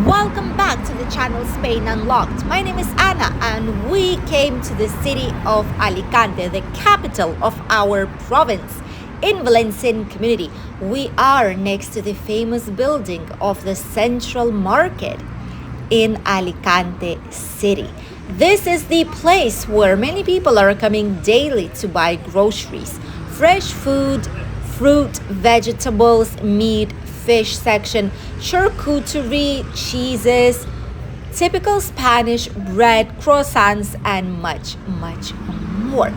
Welcome back to the channel Spain Unlocked. My name is Anna and we came to the city of Alicante, the capital of our province, in Valencian community. We are next to the famous building of the Central Market in Alicante city. This is the place where many people are coming daily to buy groceries, fresh food, fruit, vegetables, meat, fish section, charcuterie, cheeses, typical Spanish bread, croissants, and much more.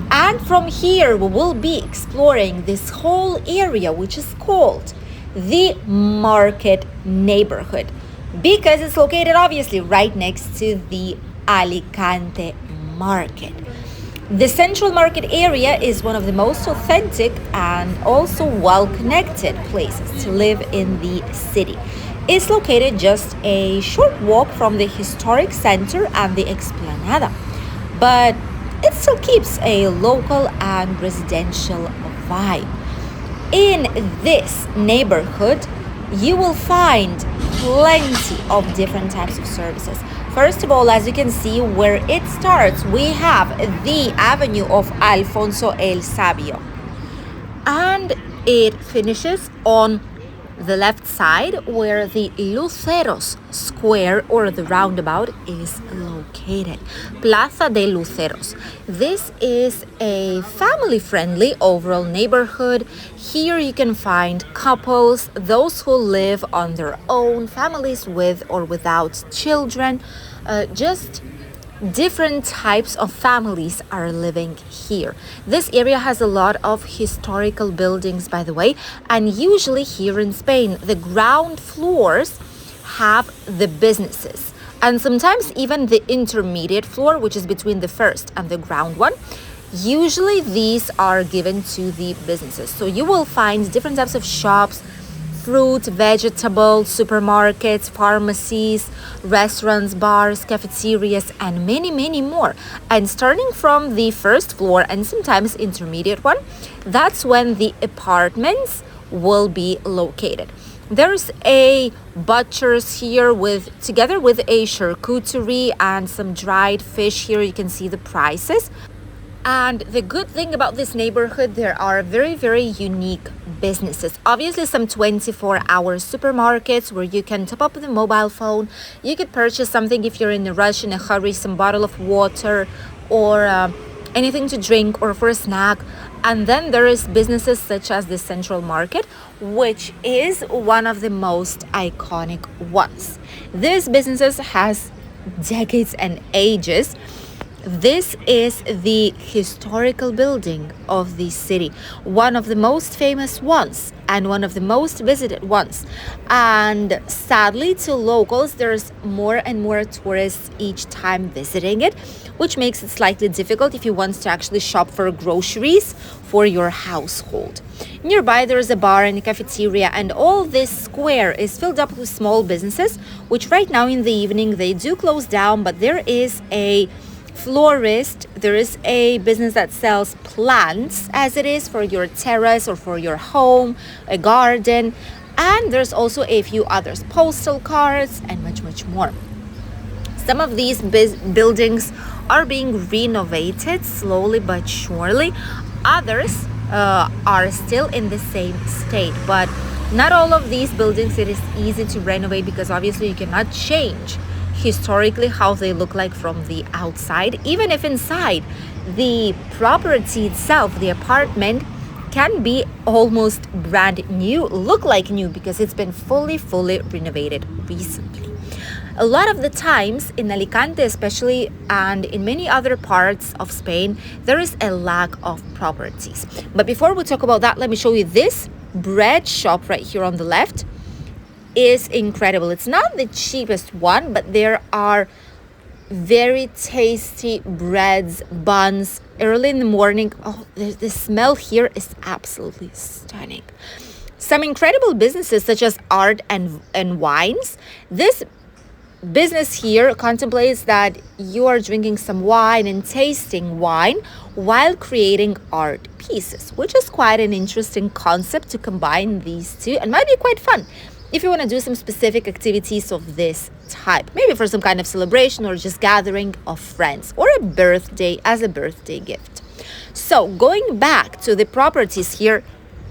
And from here, we will be exploring this whole area, which is called the Market Neighborhood, because it's located obviously right next to the Alicante Market. The Central Market area is one of the most authentic and also well-connected places to live in the city. It's located just a short walk from the historic center and the Explanada, but it still keeps a local and residential vibe. In this neighborhood, you will find plenty of different types of services. First of all, as you can see where it starts, we have the Avenue of Alfonso el Sabio. And it finishes on the left side where the Luceros Square or the roundabout is located. Plaza de Luceros. This is a family-friendly overall neighborhood. Here you can find couples, those who live on their own, families with or without children, just different types of families are living here. This area has a lot of historical buildings, by the way, and usually here in Spain, the ground floors have the businesses, and sometimes even the intermediate floor, which is between the first and the ground one. Usually these are given to the businesses. So you will find different types of shops, fruit, vegetables, supermarkets, pharmacies, restaurants, bars, cafeterias, and many more. And starting from the first floor and sometimes intermediate one, that's when the apartments will be located. There's a butcher's here together with a charcuterie and some dried fish. Here you can see the prices. And the good thing about this neighborhood, there are very unique businesses. Obviously, some 24-hour supermarkets where you can top up with a mobile phone. You could purchase something if you're in a rush, in a hurry, some bottle of water or anything to drink or for a snack. And then there is businesses such as the Central Market, which is one of the most iconic ones. This businesses has decades and ages. This is the historical building of the city, one of the most famous ones and one of the most visited ones. And sadly, to locals, there's more and more tourists each time visiting it, which makes it slightly difficult if you want to actually shop for groceries for your household. Nearby, there's a bar and a cafeteria, and all this square is filled up with small businesses, which right now in the evening, they do close down, but there is a florist, there is a business that sells plants as it is for your terrace or for your home, a garden, and there's also a few others, postal cards and much more. Some of these buildings are being renovated slowly but surely. Others are still in the same state, but not all of these buildings it is easy to renovate because obviously you cannot change historically how they look like from the outside. Even if inside the property itself, the apartment can be almost brand new, look like new because it's been fully renovated recently. A lot of the times in Alicante especially, and in many other parts of Spain, there is a lack of properties. But before we talk about that, let me show you this bread shop right here on the left. Is incredible. It's not the cheapest one, but there are very tasty breads, buns early in the morning. Oh, the smell here is absolutely stunning. Some incredible businesses such as art and wines. This business here contemplates that you are drinking some wine and tasting wine while creating art pieces, which is quite an interesting concept to combine these two and might be quite fun. if you want to do some specific activities of this type, maybe for some kind of celebration or just gathering of friends or a birthday as a birthday gift. So going back to the properties here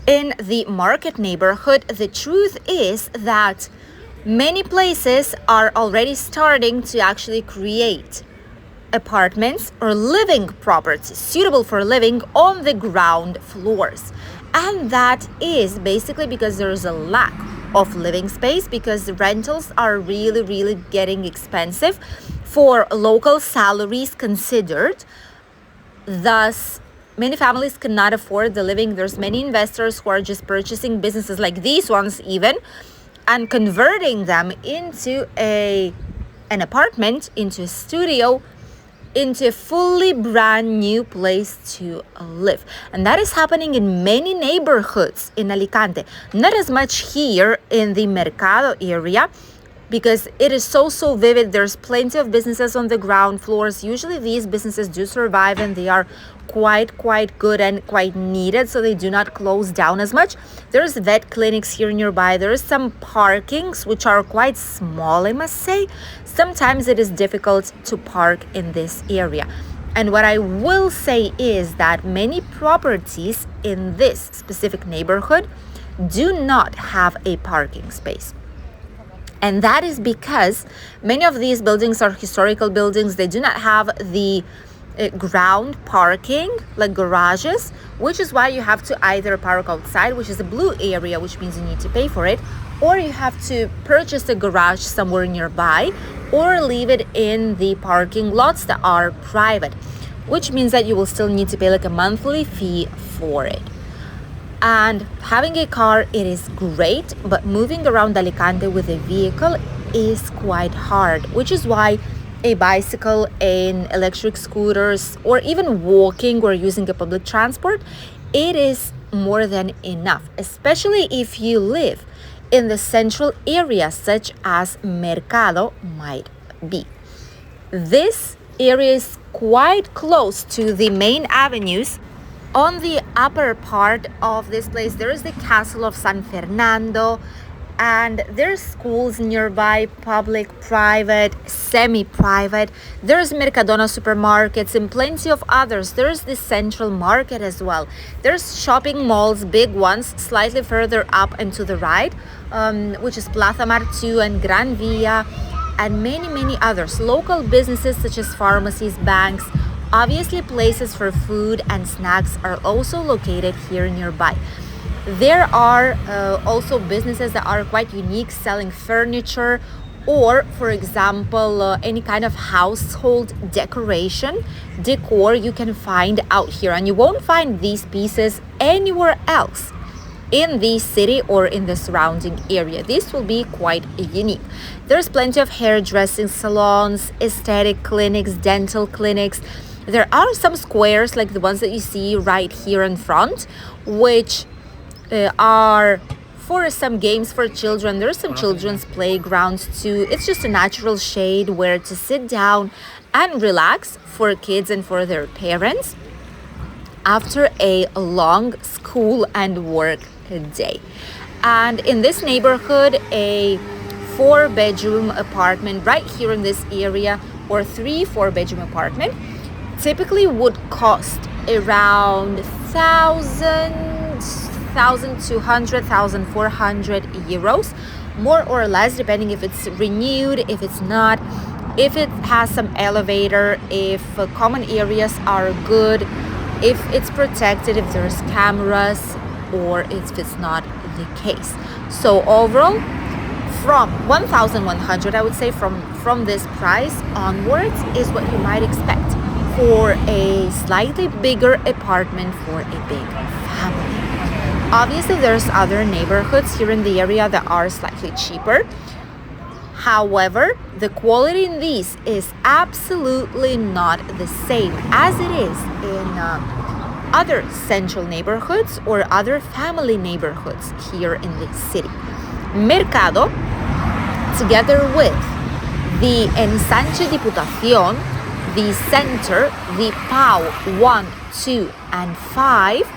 in the market neighborhood, the truth is that many places are already starting to actually create apartments or living properties suitable for living on the ground floors. And that is basically because there's a lack of living space, because rentals are really getting expensive for local salaries considered. Thus, many families cannot afford the living. There's many investors who are just purchasing businesses like these ones even and converting them into an apartment, into a studio, into a fully brand new place to live. And that is happening in many neighborhoods in Alicante. Not as much here in the Mercado area, because it is so vivid. There's plenty of businesses on the ground floors. Usually these businesses do survive and they are quite good and quite needed, so they do not close down as much. There's vet clinics here nearby. There's some parkings which are quite small, I must say. Sometimes it is difficult to park in this area. And what I will say is that many properties in this specific neighborhood do not have a parking space. And that is because many of these buildings are historical buildings. They do not have the ground parking like garages, which is why you have to either park outside, which is a blue area, which means you need to pay for it, or you have to purchase a garage somewhere nearby or leave it in the parking lots that are private, which means that you will still need to pay like a monthly fee for it. And having a car, it is great, but moving around Alicante with a vehicle is quite hard, which is why a bicycle and electric scooters, or even walking or using a public transport, it is more than enough, especially if you live in the central area such as Mercado might be. This area is quite close to the main avenues. On the upper part of this place, there is the castle of San Fernando, and there's schools nearby, public, private, semi-private. There's Mercadona supermarkets and plenty of others. There's the central market as well. There's shopping malls, big ones, slightly further up and to the right, which is Plaza Mar 2 and Gran Via, and many others. Local businesses such as pharmacies, banks, obviously places for food and snacks are also located here nearby. There are also businesses that are quite unique, selling furniture or, for example, any kind of household decoration, decor you can find out here. And you won't find these pieces anywhere else in the city or in the surrounding area. This will be quite unique. There's plenty of hairdressing salons, aesthetic clinics, dental clinics. There are some squares like the ones that you see right here in front, which are for some games for children. There's some children's playgrounds too. It's just a natural shade where to sit down and relax for kids and for their parents after a long school and work day. And in this neighborhood, a 4-bedroom apartment right here in this area, or 3-4-bedroom apartment, typically would cost around 1,200, 1,400 euros, more or less, depending if it's renewed, if it's not, if it has some elevator, if common areas are good, if it's protected, if there's cameras, or if it's not the case. So overall, from 1,100, I would say from this price onwards is what you might expect for a slightly bigger apartment for a big family. Obviously, there's other neighborhoods here in the area that are slightly cheaper. However, the quality in these is absolutely not the same as it is in other central neighborhoods or other family neighborhoods here in the city. Mercado, together with the Ensanche Diputación, the center, the PAU 1, 2, and 5,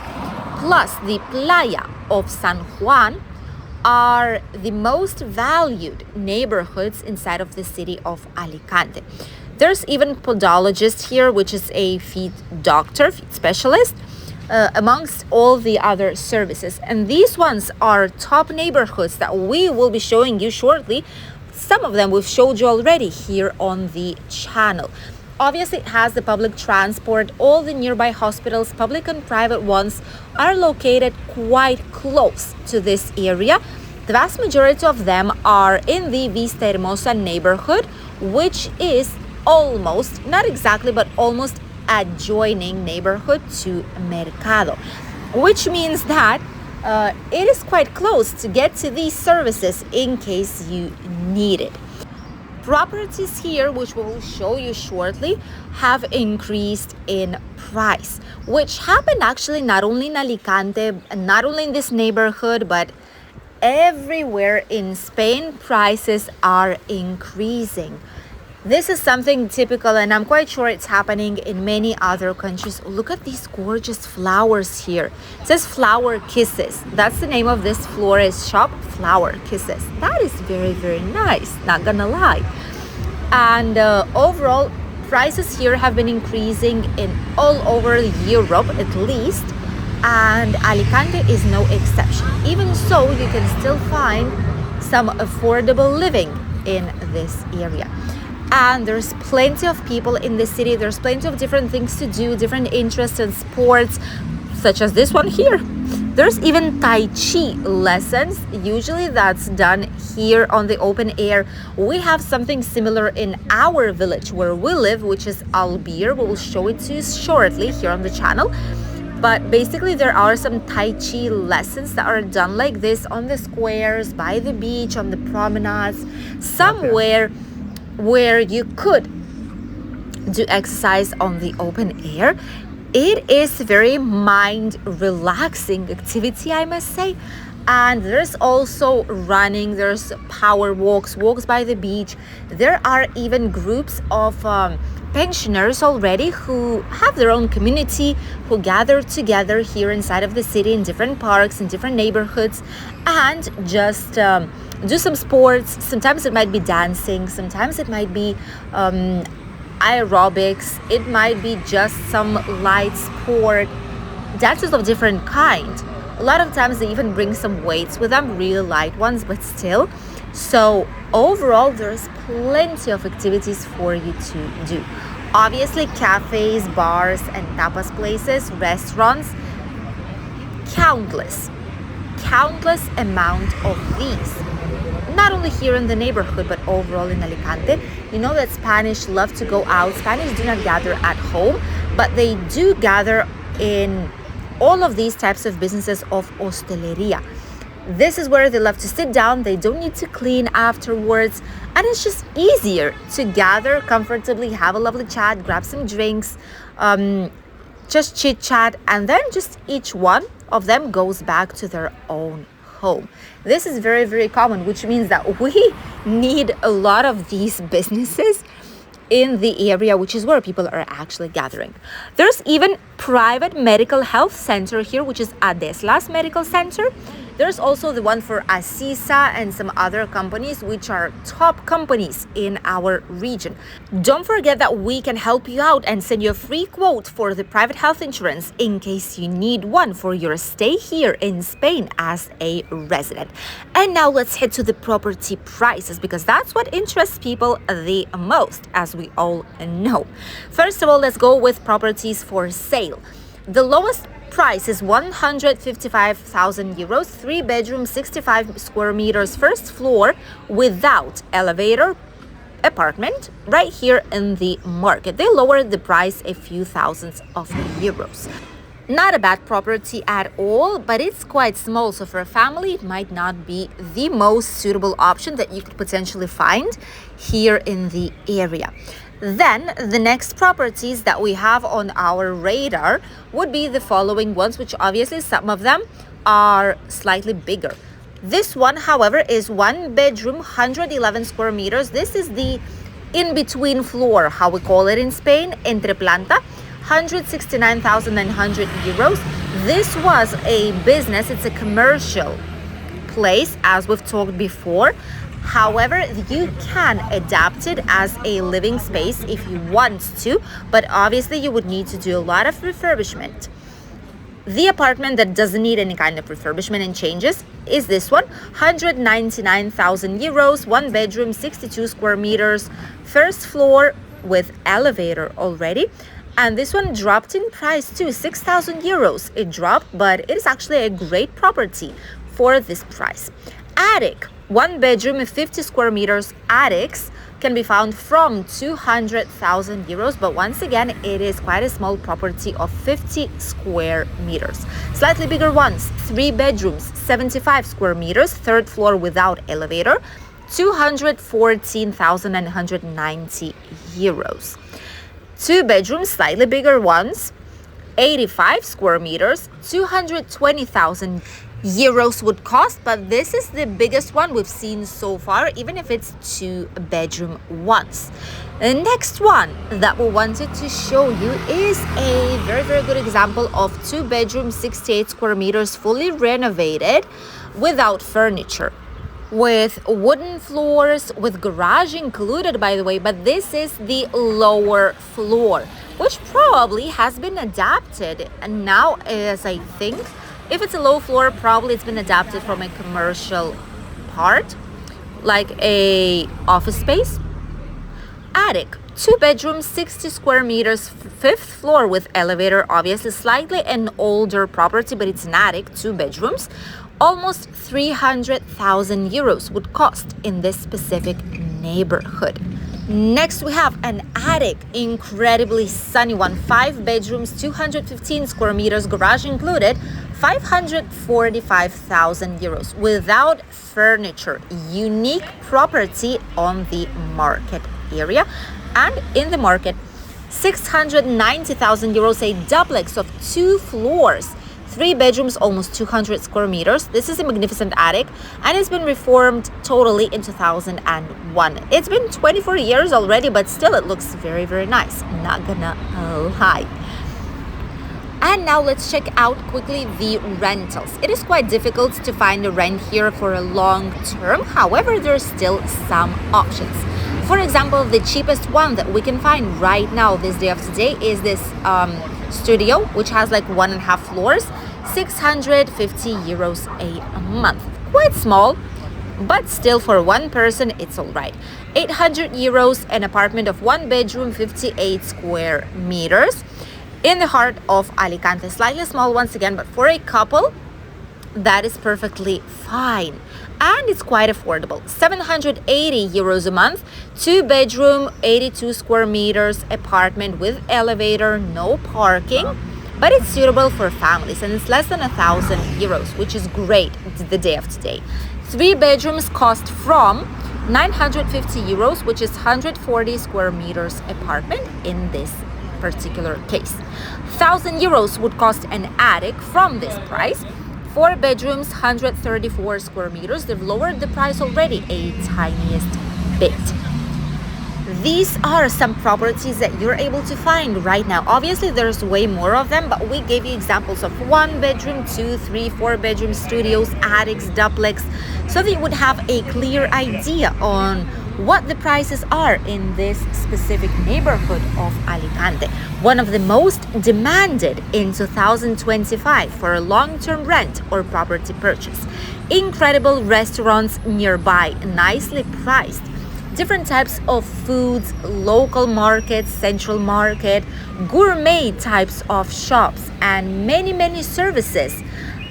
plus the Playa of San Juan, are the most valued neighborhoods inside of the city of Alicante. There's even podologist here, which is a feet doctor, feet specialist, amongst all the other services. And these ones are top neighborhoods that we will be showing you shortly. Some of them we've showed you already here on the channel. Obviously, it has the public transport. All the nearby hospitals, public and private ones, are located quite close to this area. The vast majority of them are in the Vista Hermosa neighborhood, which is almost, not exactly, but almost adjoining neighborhood to Mercado, which means that it is quite close to get to these services in case you need it. Properties here, which we will show you shortly, have increased in price, which happened actually not only in Alicante, not only in this neighborhood, but everywhere in Spain. Prices are increasing. This is something typical, and I'm quite sure it's happening in many other countries. Look at these gorgeous flowers here. It says Flower Kisses. That's the name of this florist shop, Flower Kisses. That is very, very nice, not gonna lie. And overall, prices here have been increasing in all over Europe at least, and Alicante is no exception. Even so, you can still find some affordable living in this area. And there's plenty of people in the city. There's plenty of different things to do, different interests and sports, such as this one here. There's even Tai Chi lessons. Usually that's done here on the open air. We have something similar in our village where we live, which is Albir. We'll show it to you shortly here on the channel. But basically there are some Tai Chi lessons that are done like this on the squares, by the beach, on the promenades, somewhere where you could do exercise on the open air. It is very mind relaxing activity, I must say. And there's also running, there's power walks, walks by the beach. There are even groups of pensioners already who have their own community, who gather together here inside of the city in different parks, in different neighborhoods, and just do some sports. Sometimes it might be dancing, sometimes it might be aerobics, it might be just some light sport, dances of different kind. A lot of times they even bring some weights with them, real light ones, but still. So overall, there's plenty of activities for you to do. Obviously, cafes, bars, and tapas places, restaurants, countless amount of these. Not only here in the neighborhood, but overall in Alicante. You know that Spanish love to go out. Spanish do not gather at home, but they do gather in all of these types of businesses of hosteleria. This is where they love to sit down. They don't need to clean afterwards. And it's just easier to gather comfortably, have a lovely chat, grab some drinks, just chit chat, and then just each one of them goes back to their own home. This is very, very common, which means that we need a lot of these businesses in the area, which is where people are actually gathering. There's even private medical health center here, which is Adeslas Medical Center. There's also the one for Asisa and some other companies, which are top companies in our region. Don't forget that we can help you out and send you a free quote for the private health insurance in case you need one for your stay here in Spain as a resident. And now let's head to the property prices, because that's what interests people the most, as we all know. First of all, let's go with properties for sale. The lowest price is 155,000 euros, 3-bedroom, 65 square meters, first floor, without elevator apartment, right here in the market. They lowered the price a few thousands of euros. Not a bad property at all, but it's quite small, so for a family it might not be the most suitable option that you could potentially find here in the area. Then the next properties that we have on our radar would be the following ones, which obviously some of them are slightly bigger. This one, however, is 1-bedroom, 111 square meters. This is the in-between floor, how we call it in Spain, entre planta, 169,900 euros. This was a business, it's a commercial place, as we've talked before. However, you can adapt it as a living space if you want to, but obviously you would need to do a lot of refurbishment. The apartment that doesn't need any kind of refurbishment and changes is this one, 199,000 euros, 1 bedroom, 62 square meters, first floor with elevator already. And this one dropped in price too, 6,000 euros. It dropped, but it is actually a great property for this price. Attic, 1 bedroom, 50 square meters attics can be found from 200,000 euros, but once again, it is quite a small property of 50 square meters. Slightly bigger ones, 3 bedrooms, 75 square meters, third floor without elevator, 214,990 euros. 2 bedrooms, slightly bigger ones, 85 square meters, 220,000 euros would cost, but this is the biggest one we've seen so far, even if it's 2 bedroom ones. The next one that we wanted to show you is a very, very good example of 2 bedrooms, 68 square meters, fully renovated without furniture, with wooden floors, with garage included, by the way, but this is the lower floor, which probably has been adapted. And now, as I think, if it's a low floor, probably it's been adapted from a commercial part, like a office space. Attic, 2 bedrooms, 60 square meters, 5th floor with elevator, obviously slightly an older property, but it's an attic, 2 bedrooms. Almost 300,000 euros would cost in this specific neighborhood. Next, we have an attic, incredibly sunny one, 5 bedrooms, 215 square meters, garage included, 545,000 euros without furniture. Unique property on the market area. And in the market, 690,000 euros, a duplex of 2 floors, 3 bedrooms, almost 200 square meters. This is a magnificent attic, and it's been reformed totally in 2001. It's been 24 years already, but still it looks very, very nice. Not gonna lie. And now let's check out quickly the rentals. It is quite difficult to find a rent here for a long term. However, there's still some options. For example, the cheapest one that we can find right now, this day of today, is this studio, which has like 1.5 floors, 650 euros a month. Quite small, but still for one person, it's all right. 800 euros, an apartment of 1 bedroom, 58 square meters in the heart of Alicante. Slightly small once again, but for a couple, that is perfectly fine. And it's quite affordable. 780 euros a month, 2 bedroom, 82 square meters apartment with elevator, no parking, but it's suitable for families, and it's less than 1,000 euros, which is great the day of today. 3 bedrooms cost from 950 euros, which is 140 square meters apartment in this particular case. 1,000 euros would cost an attic from this price. 4 bedrooms, 134 square meters. They've lowered the price already a tiniest bit. These are some properties that you're able to find right now. Obviously, there's way more of them, but we gave you examples of 1 bedroom, 2, 3, 4 bedroom studios, attics, duplex, so that you would have a clear idea on what the prices are in this specific neighborhood of Alicante, one of the most demanded in 2025 for a long-term rent or property purchase. Incredible restaurants nearby, nicely priced, different types of foods, local markets, central market, gourmet types of shops, and many services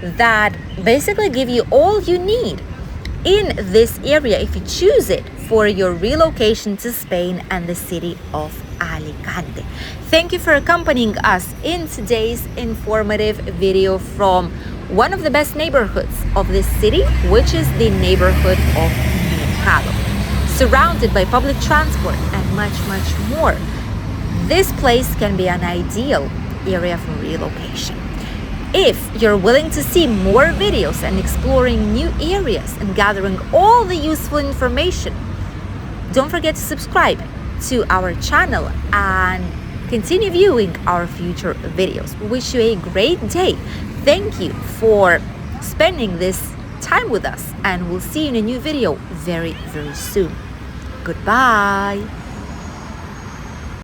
that basically give you all you need in this area if you choose it for your relocation to Spain and the city of Alicante. Thank you for accompanying us in today's informative video from one of the best neighborhoods of this city, which is the neighborhood of Mercado. Surrounded by public transport and much more, this place can be an ideal area for relocation. If you're willing to see more videos and exploring new areas and gathering all the useful information, don't forget to subscribe to our channel and continue viewing our future videos. We wish you a great day. Thank you for spending this time with us, and we'll see you in a new video very, very soon. Goodbye.